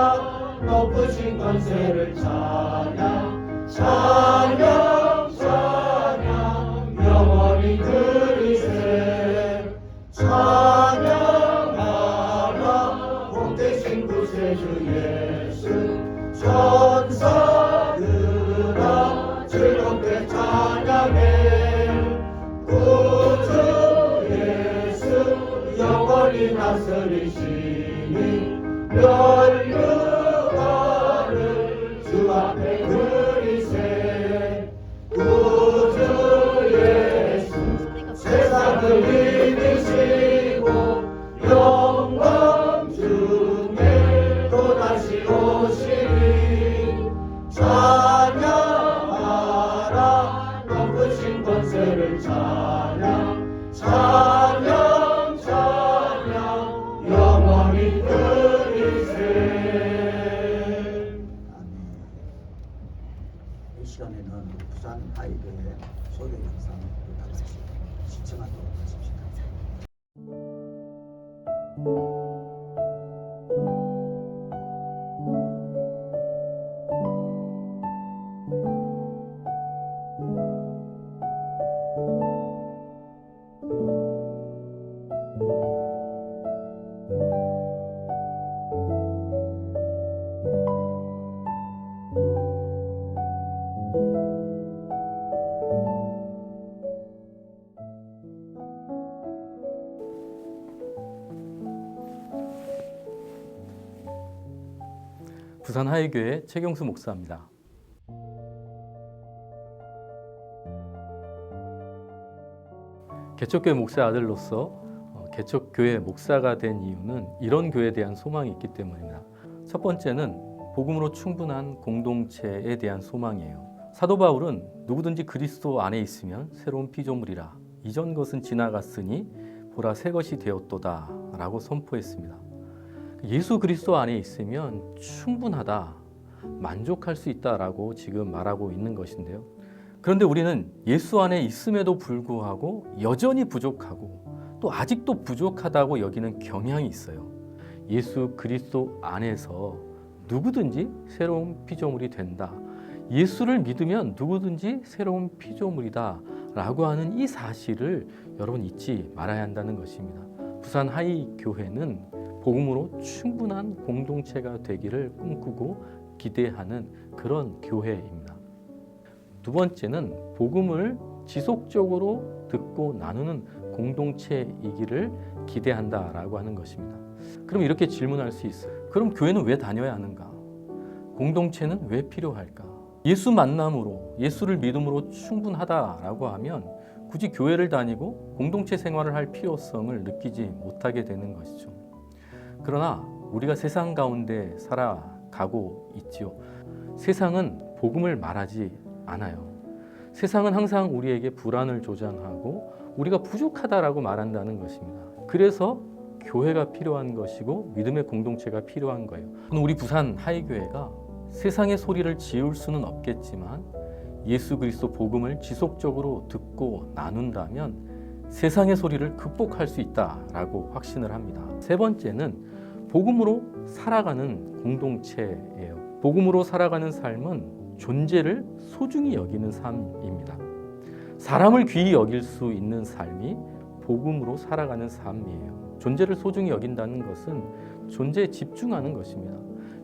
누리시니 연류관을 주 앞에 드리세. 구주 예수 세상을 이기시고 영광 중에 또다시 오시니 찬양하라 높으신 권세를 찬양 찬양 찬양 영원히 드리세. 이 시간에는 부산 하이교회 소개 영상을 다 같이 시청하도록 하십시오. 부산 하이교회 최경수 목사입니다. 개척교회 목사의 아들로서 개척교회 목사가 된 이유는 이런 교회에 대한 소망이 있기 때문입니다. 첫 번째는 복음으로 충분한 공동체에 대한 소망이에요. 사도 바울은 누구든지 그리스도 안에 있으면 새로운 피조물이라 이전 것은 지나갔으니 보라 새 것이 되었도다 라고 선포했습니다. 예수 그리스도 안에 있으면 충분하다, 만족할 수 있다라고 지금 말하고 있는 것인데요. 그런데 우리는 예수 안에 있음에도 불구하고 여전히 부족하고 또 아직도 부족하다고 여기는 경향이 있어요. 예수 그리스도 안에서 누구든지 새로운 피조물이 된다. 예수를 믿으면 누구든지 새로운 피조물이다 라고 하는 이 사실을 여러분 잊지 말아야 한다는 것입니다. 부산 하이 교회는 복음으로 충분한 공동체가 되기를 꿈꾸고 기대하는 그런 교회입니다. 두 번째는 복음을 지속적으로 듣고 나누는 공동체이기를 기대한다라고 하는 것입니다. 그럼 이렇게 질문할 수 있어요. 그럼 교회는 왜 다녀야 하는가? 공동체는 왜 필요할까? 예수 만남으로, 예수를 믿음으로 충분하다라고 하면 굳이 교회를 다니고 공동체 생활을 할 필요성을 느끼지 못하게 되는 것이죠. 그러나 우리가 세상 가운데 살아가고 있지요. 세상은 복음을 말하지 않아요. 세상은 항상 우리에게 불안을 조장하고 우리가 부족하다라고 말한다는 것입니다. 그래서 교회가 필요한 것이고 믿음의 공동체가 필요한 거예요. 우리 부산 하이교회가 세상의 소리를 지울 수는 없겠지만 예수 그리스도 복음을 지속적으로 듣고 나눈다면 세상의 소리를 극복할 수 있다라고 확신을 합니다. 세 번째는 복음으로 살아가는 공동체예요. 복음으로 살아가는 삶은 존재를 소중히 여기는 삶입니다. 사람을 귀히 여길 수 있는 삶이 복음으로 살아가는 삶이에요. 존재를 소중히 여긴다는 것은 존재에 집중하는 것입니다.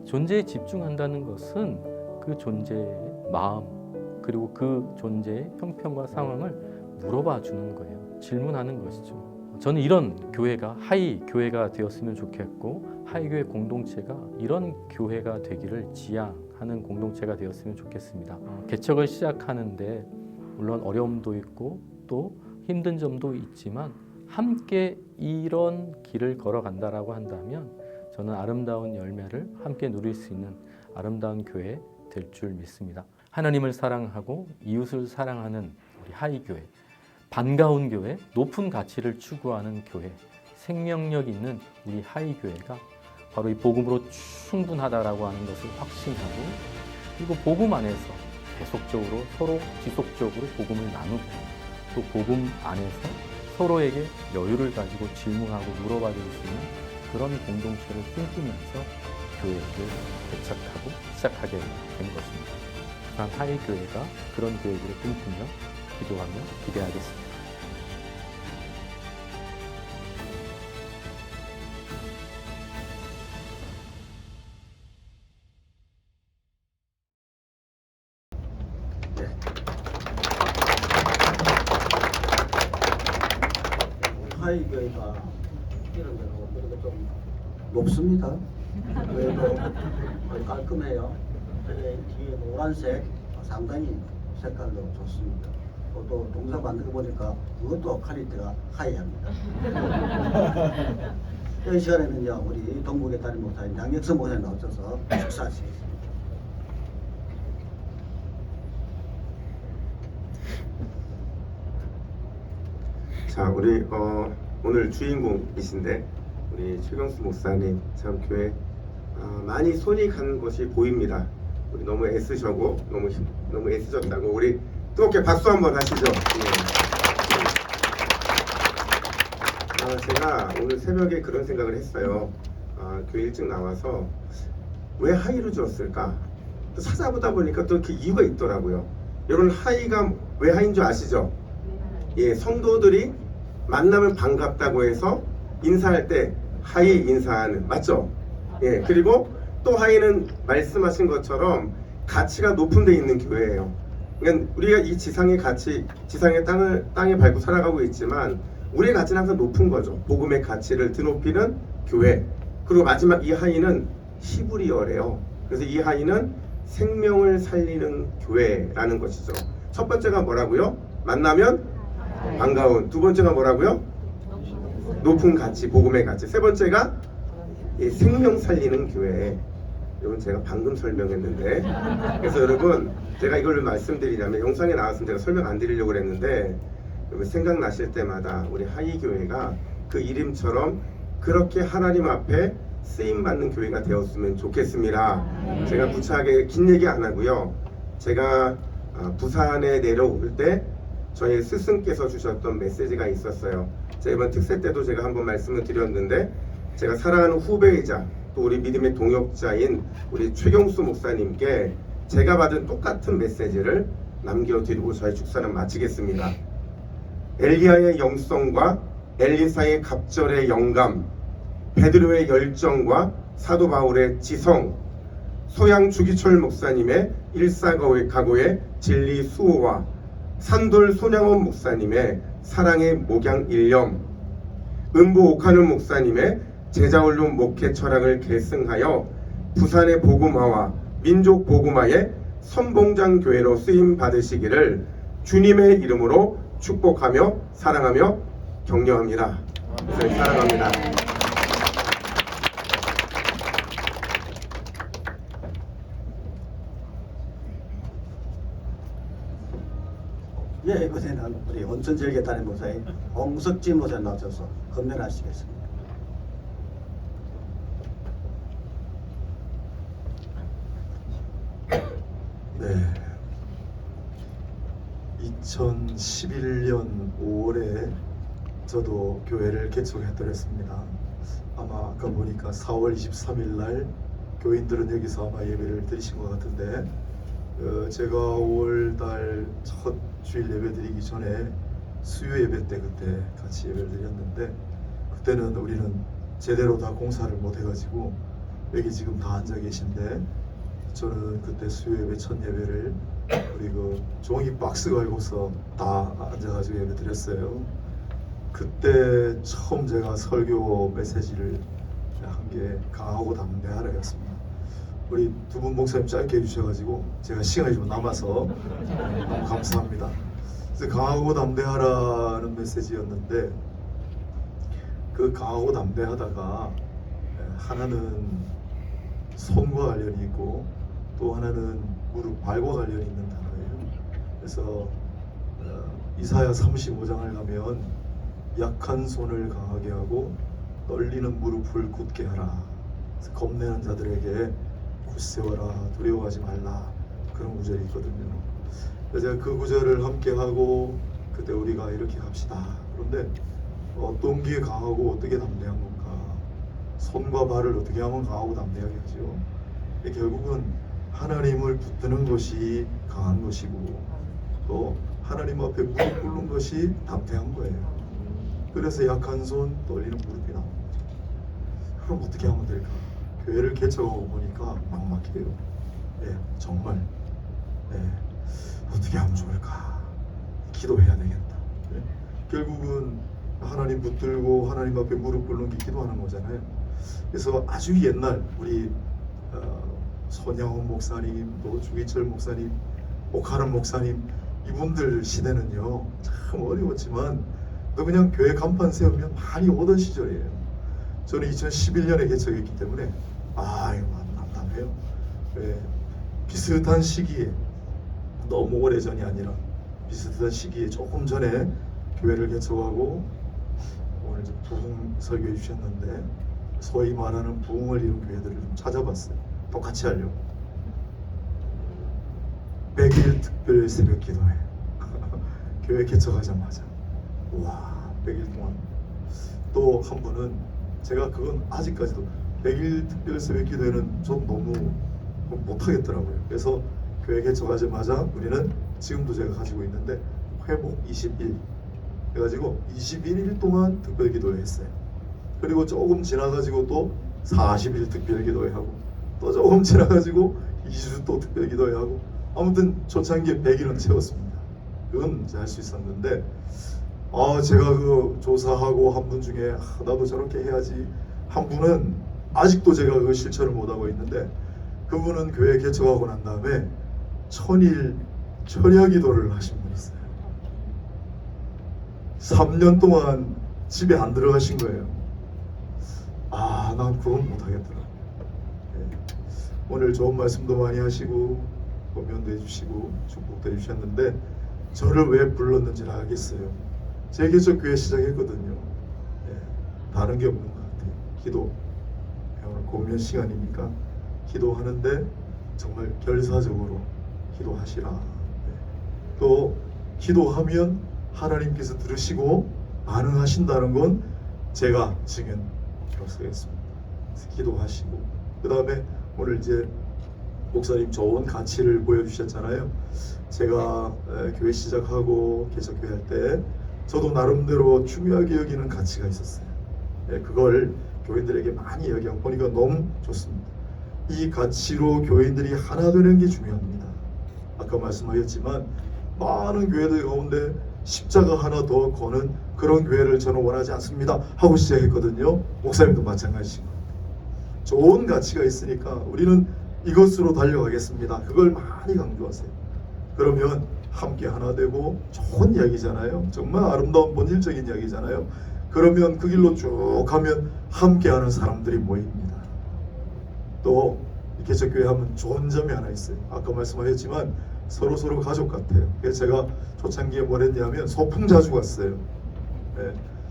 존재에 집중한다는 것은 그 존재의 마음 그리고 그 존재의 형편과 상황을 물어봐 주는 거예요. 질문하는 것이죠. 저는 이런 교회가 하이 교회가 되었으면 좋겠고 하이 교회 공동체가 이런 교회가 되기를 지향하는 공동체가 되었으면 좋겠습니다. 개척을 시작하는데 물론 어려움도 있고 또 힘든 점도 있지만 함께 이런 길을 걸어간다라고 한다면 저는 아름다운 열매를 함께 누릴 수 있는 아름다운 교회 될 줄 믿습니다. 하나님을 사랑하고 이웃을 사랑하는 우리 하이교회, 반가운 교회, 높은 가치를 추구하는 교회, 생명력 있는 우리 하이교회가 바로 이 복음으로 충분하다라고 하는 것을 확신하고 그리고 복음 안에서 계속적으로 서로 지속적으로 복음을 나누고 또 복음 안에서 서로에게 여유를 가지고 질문하고 물어봐 줄 수 있는 그런 공동체를 꿈꾸면서 교회를 개척하고 시작하게 된 것입니다. 부산 하이교회가 그런 교회를 꿈꾸며 기도하며 기대하겠습니다. 하이교회가 이런저런 그렇게 좀 높습니다. 그래도 깔끔해요. 뒤에 노란색 상당히 색깔도 좋습니다. 또 동상 만들어 보니까 그것도 퀄리티가 하이합니다. 이 시간에는요 우리 동국의 담임 목사님 양혁선 목사님 나오셔서 축사하시겠습니다. 자, 우리 오늘 주인공이신데 우리 최경수 목사님 참 교회 많이 손이 간 것이 보입니다. 우리 너무 애쓰셔고 너무 애쓰셨다고 우리 뜨겁게 박수 한번 하시죠. 제가 오늘 새벽에 그런 생각을 했어요. 교회 일찍 나와서 왜 하이로 지었을까? 또 찾아보다 보니까 또 그 이유가 있더라고요. 여러분 하이가 왜 하이인 줄 아시죠? 예, 성도들이 만나면 반갑다고 해서 인사할 때 하이 인사하는, 맞죠? 예, 그리고 또 하이는 말씀하신 것처럼 가치가 높은 데 있는 교회예요. 그러니까 우리가 이 지상의 가치, 지상의 땅에 밟고 살아가고 있지만 우리의 가치는 항상 높은 거죠. 복음의 가치를 드높이는 교회. 그리고 마지막 이 하이는 히브리어래요. 그래서 이 하이는 생명을 살리는 교회라는 것이죠. 첫 번째가 뭐라고요? 만나면 반가운. 두 번째가 뭐라고요? 높은 가치, 복음의 가치. 세 번째가 생명 살리는 교회. 이건 제가 방금 설명했는데, 그래서 여러분 제가 이걸 말씀드리냐면 영상에 나왔으면 제가 설명 안 드리려고 그랬는데 여러분 생각나실 때마다 우리 하이교회가 그 이름처럼 그렇게 하나님 앞에 쓰임받는 교회가 되었으면 좋겠습니다. 제가 구차하게 긴 얘기 안 하고요. 제가 부산에 내려올 때 저희 스승께서 주셨던 메시지가 있었어요. 제가 이번 특세 때도 제가 한번 말씀을 드렸는데, 제가 사랑하는 후배이자 또 우리 믿음의 동역자인 우리 최경수 목사님께 제가 받은 똑같은 메시지를 남겨드리고 저희 축사는 마치겠습니다. 엘리야의 영성과 엘리사의 갑절의 영감, 베드로의 열정과 사도 바울의 지성, 소양 주기철 목사님의 일사각오의 진리 수호와 산돌 손양원 목사님의 사랑의 목양 일념, 은보 옥하는 목사님의 제자훈련 목회 철학을 계승하여 부산의 복음화와 민족 복음화의 선봉장 교회로 쓰임 받으시기를 주님의 이름으로 축복하며 사랑하며 격려합니다. 사랑합니다. 예, 이번에는 우리 온천절개 담임 목사님 홍석진 목사님 나오셔서 건면하시겠습니다. 네, 2011년 5월에 저도 교회를 개척했더랬습니다. 아마 아까 보니까 4월 23일 날 교인들은 여기서 아마 예배를 드리신 것 같은데, 제가 5월달 첫 주일 예배 드리기 전에 수요 예배 때 그때 같이 예배를 드렸는데, 그때는 우리는 제대로 다 공사를 못 해가지고 여기 지금 다 앉아 계신데, 저는 그때 수요 예배 첫 예배를 우리 그 종이 박스 걸고서 다 앉아가지고 예배 드렸어요. 그때 처음 제가 설교 메시지를 한 게 강하고 담대하라였습니다. 우리 두 분 목사님 짧게 해주셔가지고 제가 시간이 좀 남아서 너무 감사합니다. 그래서 강하고 담대하라는 메시지였는데, 그 강하고 담대하다가 하나는 손과 관련이 있고 또 하나는 무릎 발과 관련이 있는 단어예요. 그래서 이사야 35장을 가면 약한 손을 강하게 하고 떨리는 무릎을 굳게 하라. 그래서 겁내는 자들에게 굳세워라, 두려워하지 말라, 그런 구절이 있거든요. 그래서 제가 그 구절을 함께 하고 그때 우리가 이렇게 갑시다. 그런데 어떤 게 강하고 어떻게 담대한 건가? 손과 발을 어떻게 하면 강하고 담대하게 하죠? 결국은 하나님을 붙드는 것이 강한 것이고 또 하나님 앞에 무릎 꿇는 것이 담대한 거예요. 그래서 약한 손, 떨리는 무릎이 나오는 거죠. 그럼 어떻게 하면 될까? 교회를 개척하고 보니까 막막해요. 네, 정말. 네, 어떻게 하면 좋을까? 기도해야 되겠다. 네? 결국은 하나님 붙들고 하나님 앞에 무릎 꿇는 게 기도하는 거잖아요. 그래서 아주 옛날 우리 손양훈 목사님, 또 주기철 목사님, 오카른 목사님 이분들 시대는요 참 어려웠지만 또 그냥 교회 간판 세우면 많이 오던 시절이에요. 저는 2011년에 개척했기 때문에 이거 답답해요. 비슷한 시기에, 너무 오래전이 아니라 비슷한 시기에 조금 전에 교회를 개척하고 오늘 이제 부흥 설교해 주셨는데 소위 말하는 부흥을 이룬 교회들을 좀 찾아봤어요. 똑같이 하려고. 100일 특별 새벽 기도회 교회 개척하자마자 와 100일 동안. 또 한 분은 제가 그건 아직까지도 100일 특별 새벽 기도회는 좀 너무 못하겠더라고요. 그래서 교회 개척하자마자 우리는 지금도 제가 가지고 있는데 회복 20일 해가지고 21일 동안 특별 기도회 했어요. 그리고 조금 지나가지고 또 40일 특별 기도회 하고 또 조금 지나가지고 2주 또 특별 기도회 하고 아무튼 초창기에 100일은 채웠습니다. 그건 할 수 있었는데 제가 그 조사하고 한 분 중에 나도 저렇게 해야지 한 분은 아직도 제가 그 실천을 못하고 있는데 그분은 교회 개척하고 난 다음에 1000일 철야 기도를 하신 분이 있어요. 3년 동안 집에 안 들어가신 거예요. 난 그건 못하겠더라고요. 오늘 좋은 말씀도 많이 하시고 고면도 해주시고 축복도 해주셨는데 저를 왜 불렀는지는 알겠어요. 제 개척 교회 시작했거든요. 다른 게 없는 것 같아요. 기도. 오늘 고면 시간이니까 기도하는데 정말 결사적으로 기도하시라. 또 기도하면 하나님께서 들으시고 반응하신다는 건 제가 증언으로 서겠습니다. 기도하시고 그 다음에 오늘 이제 목사님 좋은 가치를 보여주셨잖아요. 제가 교회 시작하고 개척교회 할 때 저도 나름대로 중요하게 여기는 가치가 있었어요. 그걸 교인들에게 많이 이야기하고 보니까 너무 좋습니다. 이 가치로 교인들이 하나 되는 게 중요합니다. 아까 말씀하셨지만 많은 교회들 가운데 십자가 하나 더 거는 그런 교회를 저는 원하지 않습니다 하고 시작했거든요. 목사님도 마찬가지인 겁니다. 좋은 가치가 있으니까 우리는 이것으로 달려가겠습니다. 그걸 많이 강조하세요. 그러면 함께 하나 되고 좋은 이야기잖아요. 정말 아름다운 본질적인 이야기잖아요. 그러면 그 길로 쭉 가면 함께하는 사람들이 모입니다. 또 개척교회 하면 좋은 점이 하나 있어요. 아까 말씀하셨지만 서로 가족 같아요. 그래서 제가 초창기에 뭘 했냐면 소풍 자주 갔어요.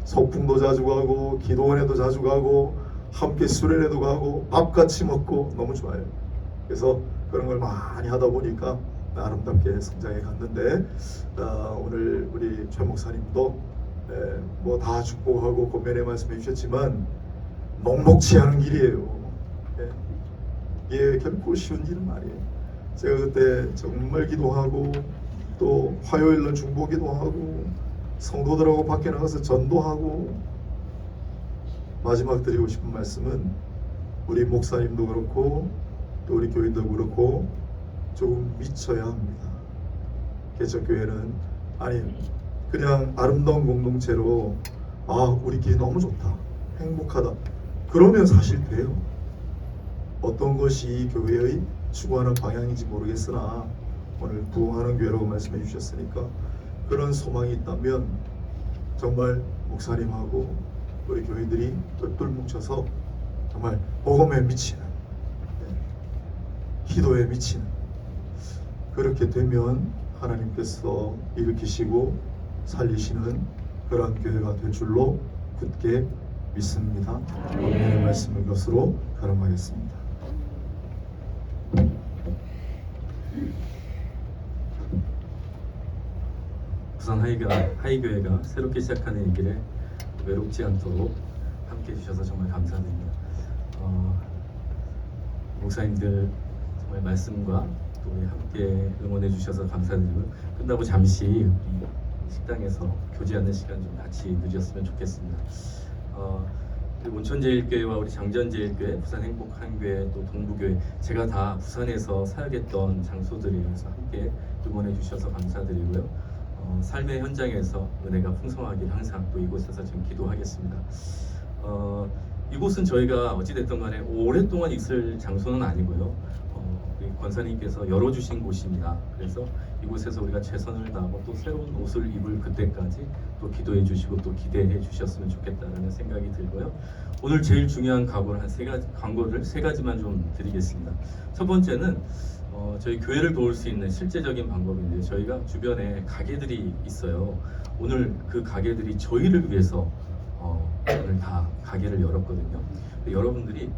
소풍도 자주 가고 기도원에도 자주 가고 함께 수련회도 가고 밥 같이 먹고 너무 좋아요. 그래서 그런 걸 많이 하다 보니까 아름답게 성장해 갔는데 오늘 우리 최 목사님도 뭐 다 축복하고 고면에 말씀해 주셨지만 녹록지 않은 길이에요. 이게 결코 쉬운 일은 아니에요. 제가 그때 정말 기도하고 또 화요일날 중보기도 하고 성도들하고 밖에 나가서 전도하고 마지막 드리고 싶은 말씀은 우리 목사님도 그렇고 또 우리 교인도 그렇고 조금 미쳐야 합니다. 개척교회는 그냥 아름다운 공동체로 우리끼리 너무 좋다, 행복하다 그러면 사실 돼요. 어떤 것이 이 교회의 추구하는 방향인지 모르겠으나 오늘 부흥하는 교회라고 말씀해 주셨으니까 그런 소망이 있다면 정말 목사님하고 우리 교회들이 똘똘 뭉쳐서 정말 복음에 미치는, 기도에 미치는, 그렇게 되면 하나님께서 일으키시고 살리시는 그러한 교회가 될 줄로 굳게 믿습니다. 오늘의 말씀을 것으로 가름하겠습니다. 부산 하이교회가 새롭게 시작하는 이 길에 외롭지 않도록 함께 해주셔서 정말 감사드립니다. 목사님들 정말 말씀과 또 우리 함께 응원해 주셔서 감사드리고 끝나고 잠시 우리 식당에서 교제하는 시간 좀 같이 누렸으면 좋겠습니다. 우리 온천제일교회와 우리 장전제일교회, 부산행복한교회, 또 동부교회 제가 다 부산에서 사역했던 장소들이라서 함께 응원해 주셔서 감사드리고요. 삶의 현장에서 은혜가 풍성하길 항상 또 이곳에서 지금 기도하겠습니다. 이곳은 저희가 어찌됐든 간에 오랫동안 있을 장소는 아니고요. 우리 권사님께서 열어주신 곳입니다. 그래서 이곳에서 우리가 최선을 다하고 또 새로운 옷을 입을 그때까지 또 기도해 주시고 또 기대해 주셨으면 좋겠다라는 생각이 들고요. 오늘 제일 중요한 광고를 광고를 세 가지만 좀 드리겠습니다. 첫 번째는 저희 교회를 도울 수 있는 실제적인 방법인데, 저희가 주변에 가게들이 있어요. 오늘 그 가게들이 저희를 위해서 오늘 다 가게를 열었거든요. 여러분들이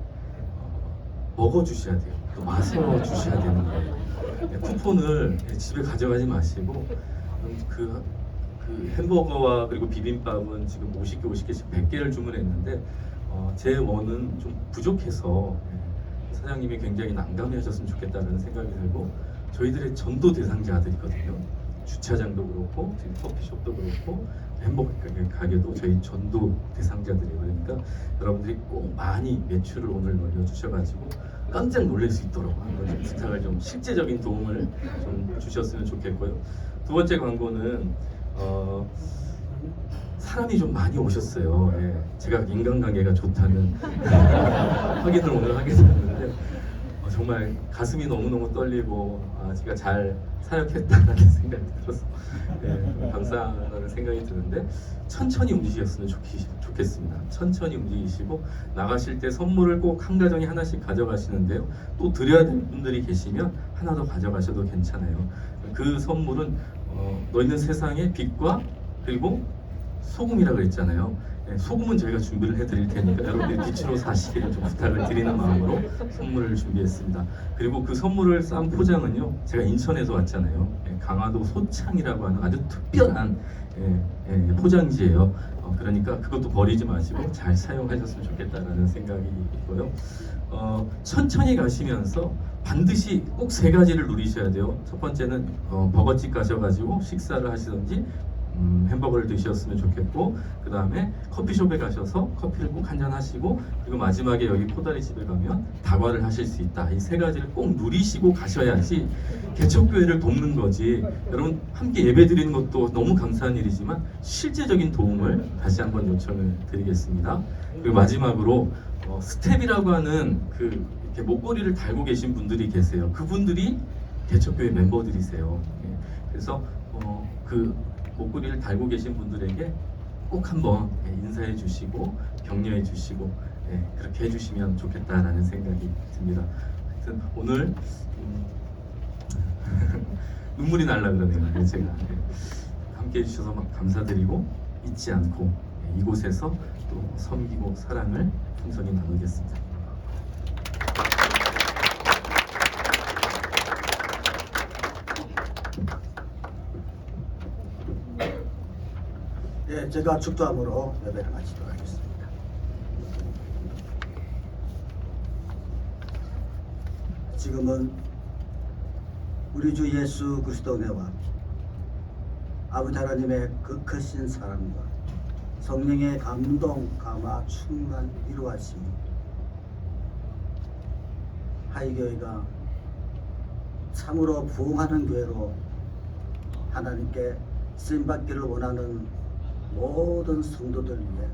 먹어주셔야 돼요. 또 마셔주셔야 되는 거예요. 쿠폰을 집에 가져가지 마시고 그 햄버거와 그리고 비빔밥은 지금 50개씩 100개를 주문했는데 제 원은 좀 부족해서 사장님이 굉장히 난감해하셨으면 좋겠다는 생각이 들고, 저희들의 전도 대상자들이거든요. 주차장도 그렇고 지금 커피숍도 그렇고 햄버거 가게도 저희 전도 대상자들이에요. 그러니까 여러분들이 꼭 많이 매출을 오늘 올려주셔가지고 깜짝 놀랄 수 있도록 한번 좀 부탁을, 좀 실제적인 도움을 좀 주셨으면 좋겠고요. 두 번째 광고는 사람이 좀 많이 오셨어요. 예, 제가 인간관계가 좋다는 확인을 오늘 하게 됐는데 정말 가슴이 너무너무 떨리고 제가 잘 사역했다는 생각이 들어서 감사하다는 생각이 드는데, 천천히 움직이셨으면 좋겠습니다. 천천히 움직이시고 나가실 때 선물을 꼭 한 가정에 하나씩 가져가시는데요. 또 드려야 될 분들이 계시면 하나 더 가져가셔도 괜찮아요. 그 선물은 너희는 세상의 빛과 그리고 소금이라고 했잖아요. 소금은 저희가 준비를 해드릴 테니까 여러분들이 빛으로 사시기를 좀 부탁을 드리는 마음으로 선물을 준비했습니다. 그리고 그 선물을 싼 포장은요, 제가 인천에서 왔잖아요. 강화도 소창이라고 하는 아주 특별한 포장지예요. 그러니까 그것도 버리지 마시고 잘 사용하셨으면 좋겠다라는 생각이 있고요. 천천히 가시면서 반드시 꼭 세 가지를 누리셔야 돼요. 첫 번째는 버거집 가셔가지고 식사를 하시든지 햄버거를 드셨으면 좋겠고, 그 다음에 커피숍에 가셔서 커피를 꼭 한잔 하시고, 그리고 마지막에 여기 포다리 집에 가면 다과를 하실 수 있다. 이 세 가지를 꼭 누리시고 가셔야지 개척교회를 돕는 거지. 여러분 함께 예배 드리는 것도 너무 감사한 일이지만 실제적인 도움을 다시 한번 요청을 드리겠습니다. 그리고 마지막으로 스텝이라고 하는 그 이렇게 목걸이를 달고 계신 분들이 계세요. 그분들이 개척교회 멤버들이세요. 그래서 그 목걸이를 달고 계신 분들에게 꼭 한번 인사해 주시고 격려해 주시고 그렇게 해주시면 좋겠다라는 생각이 듭니다. 하여튼 오늘 눈물이 날라 그러네요. 제가 함께 해주셔서 감사드리고 잊지 않고 이곳에서 또 섬기고 사랑을 풍성히 나누겠습니다. 예, 제가 축도함으로 예배를 마치도록 하겠습니다. 지금은 우리 주 예수 그리스도 은혜와 아버지 하나님의 그 크신 사랑과 성령의 감동, 감화, 충만 이루하심이 하이교회가 참으로 부흥하는 교회로 하나님께 쓰임받기를 원하는 모든 성도들 위해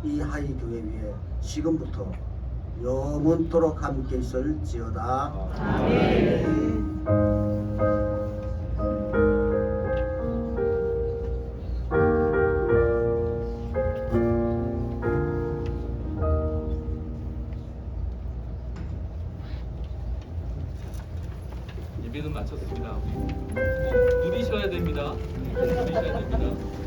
이 하이교회 위에 지금부터 영원토록 함께 있을지어다. 아멘. 예배는 마쳤습니다. 꼭 누리셔야 됩니다. 꼭 누리셔야 됩니다.